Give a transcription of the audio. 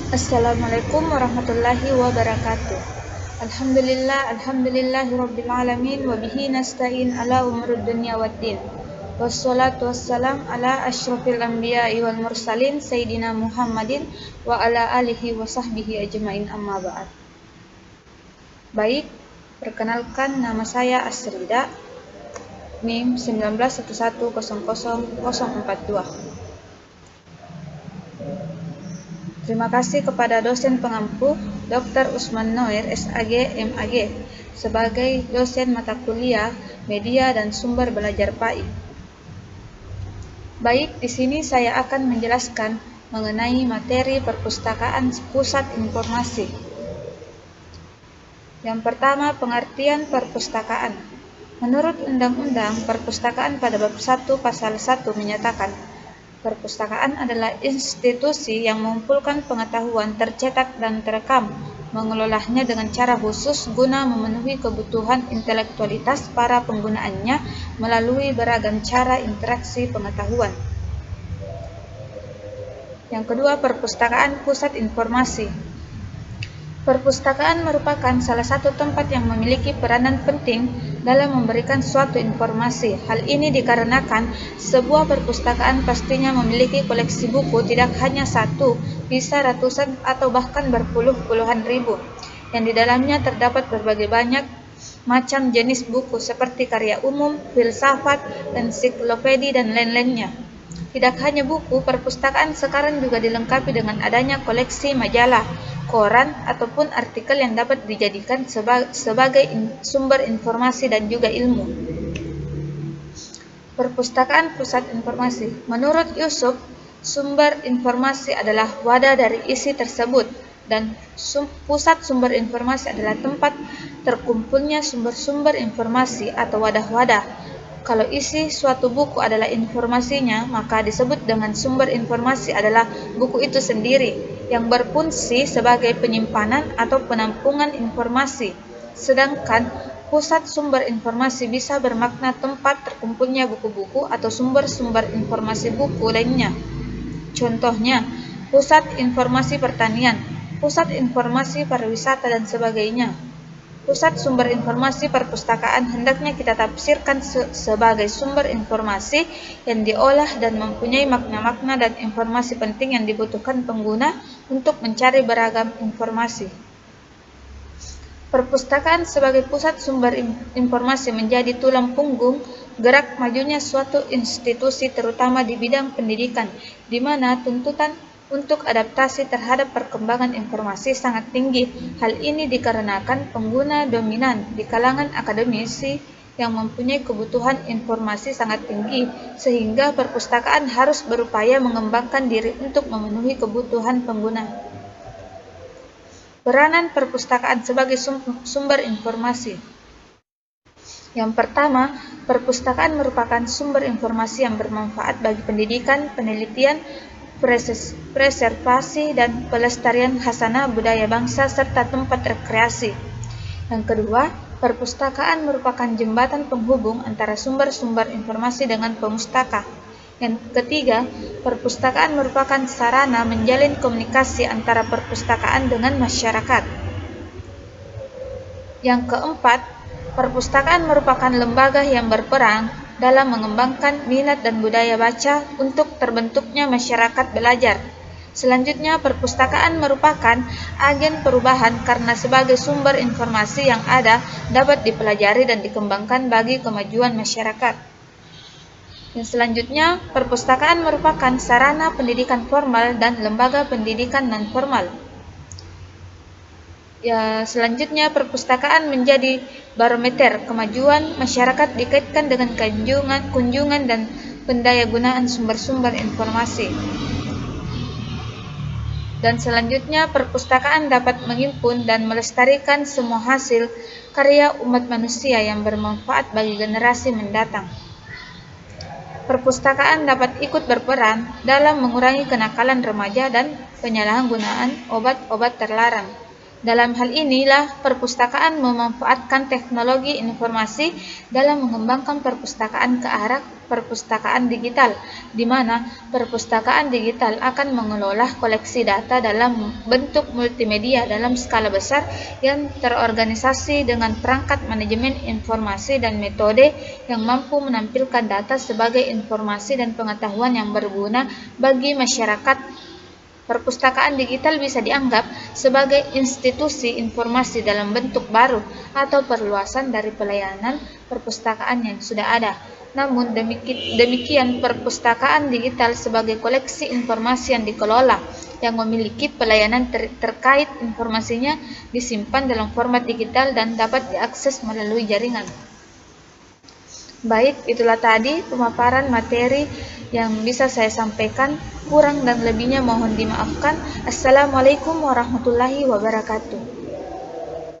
Assalamualaikum warahmatullahi wabarakatuh. Alhamdulillahirabbil alamin wa bihi nasta'in ala umurud dunya waddin. Wassalatu wassalam ala asyrafil anbiya'i wal mursalin sayyidina Muhammadin wa ala alihi wa sahbihi ajmain, amma ba'd. Baik, perkenalkan, nama saya Asrida, NIM 1911000042. Terima kasih kepada dosen pengampu Dr. Usman Noir, SAG, MAG, sebagai dosen mata kuliah Media dan Sumber Belajar PAI. Baik, di sini saya akan menjelaskan mengenai materi perpustakaan pusat informasi. Yang pertama, pengertian perpustakaan. Menurut Undang-Undang Perpustakaan pada bab 1 pasal 1 menyatakan, perpustakaan adalah institusi yang mengumpulkan pengetahuan tercetak dan terekam, mengelolanya dengan cara khusus guna memenuhi kebutuhan intelektualitas para penggunaannya melalui beragam cara interaksi pengetahuan. Yang kedua, perpustakaan pusat informasi. Perpustakaan merupakan salah satu tempat yang memiliki peranan penting dalam memberikan suatu informasi. Hal ini dikarenakan sebuah perpustakaan pastinya memiliki koleksi buku tidak hanya satu, bisa ratusan atau bahkan berpuluh-puluhan ribu, yang di dalamnya terdapat berbagai banyak macam jenis buku seperti karya umum, filsafat, ensiklopedi, dan lain-lainnya. Tidak hanya buku, perpustakaan sekarang juga dilengkapi dengan adanya koleksi majalah, koran, ataupun artikel yang dapat dijadikan sebagai sumber informasi dan juga ilmu. Perpustakaan pusat informasi. Menurut Yusuf, sumber informasi adalah wadah dari isi tersebut, dan pusat sumber informasi adalah tempat terkumpulnya sumber-sumber informasi atau wadah-wadah. Kalau isi suatu buku adalah informasinya, maka disebut dengan sumber informasi adalah buku itu sendiri, yang berfungsi sebagai penyimpanan atau penampungan informasi. Sedangkan pusat sumber informasi bisa bermakna tempat terkumpulnya buku-buku atau sumber-sumber informasi buku lainnya. Contohnya, pusat informasi pertanian, pusat informasi pariwisata, dan sebagainya. Pusat sumber informasi perpustakaan hendaknya kita tafsirkan sebagai sumber informasi yang diolah dan mempunyai makna-makna dan informasi penting yang dibutuhkan pengguna untuk mencari beragam informasi. Perpustakaan sebagai pusat sumber informasi menjadi tulang punggung gerak majunya suatu institusi, terutama di bidang pendidikan, di mana tuntutan untuk adaptasi terhadap perkembangan informasi sangat tinggi. Hal ini dikarenakan pengguna dominan di kalangan akademisi yang mempunyai kebutuhan informasi sangat tinggi, sehingga perpustakaan harus berupaya mengembangkan diri untuk memenuhi kebutuhan pengguna. Peranan perpustakaan sebagai sumber informasi. Yang pertama, perpustakaan merupakan sumber informasi yang bermanfaat bagi pendidikan, penelitian, preservasi dan pelestarian khasanah budaya bangsa serta tempat rekreasi. Yang kedua, perpustakaan merupakan jembatan penghubung antara sumber-sumber informasi dengan pemustaka. Yang ketiga, perpustakaan merupakan sarana menjalin komunikasi antara perpustakaan dengan masyarakat. Yang keempat, perpustakaan merupakan lembaga yang berperan dalam mengembangkan minat dan budaya baca untuk terbentuknya masyarakat belajar. Selanjutnya, perpustakaan merupakan agen perubahan karena sebagai sumber informasi yang ada dapat dipelajari dan dikembangkan bagi kemajuan masyarakat. Dan selanjutnya, perpustakaan merupakan sarana pendidikan formal dan lembaga pendidikan non-formal. Selanjutnya, perpustakaan menjadi barometer kemajuan masyarakat dikaitkan dengan kunjungan dan pendayagunaan sumber-sumber informasi. Dan selanjutnya, perpustakaan dapat menghimpun dan melestarikan semua hasil karya umat manusia yang bermanfaat bagi generasi mendatang. Perpustakaan dapat ikut berperan dalam mengurangi kenakalan remaja dan penyalahgunaan obat-obat terlarang. Dalam hal inilah perpustakaan memanfaatkan teknologi informasi dalam mengembangkan perpustakaan ke arah perpustakaan digital, di mana perpustakaan digital akan mengelola koleksi data dalam bentuk multimedia dalam skala besar yang terorganisasi dengan perangkat manajemen informasi dan metode yang mampu menampilkan data sebagai informasi dan pengetahuan yang berguna bagi masyarakat. Perpustakaan digital bisa dianggap sebagai institusi informasi dalam bentuk baru atau perluasan dari pelayanan perpustakaan yang sudah ada. Namun demikian perpustakaan digital sebagai koleksi informasi yang dikelola, yang memiliki pelayanan terkait informasinya disimpan dalam format digital dan dapat diakses melalui jaringan. Baik, itulah tadi pemaparan materi yang bisa saya sampaikan. Kurang dan lebihnya mohon dimaafkan. Assalamualaikum warahmatullahi wabarakatuh.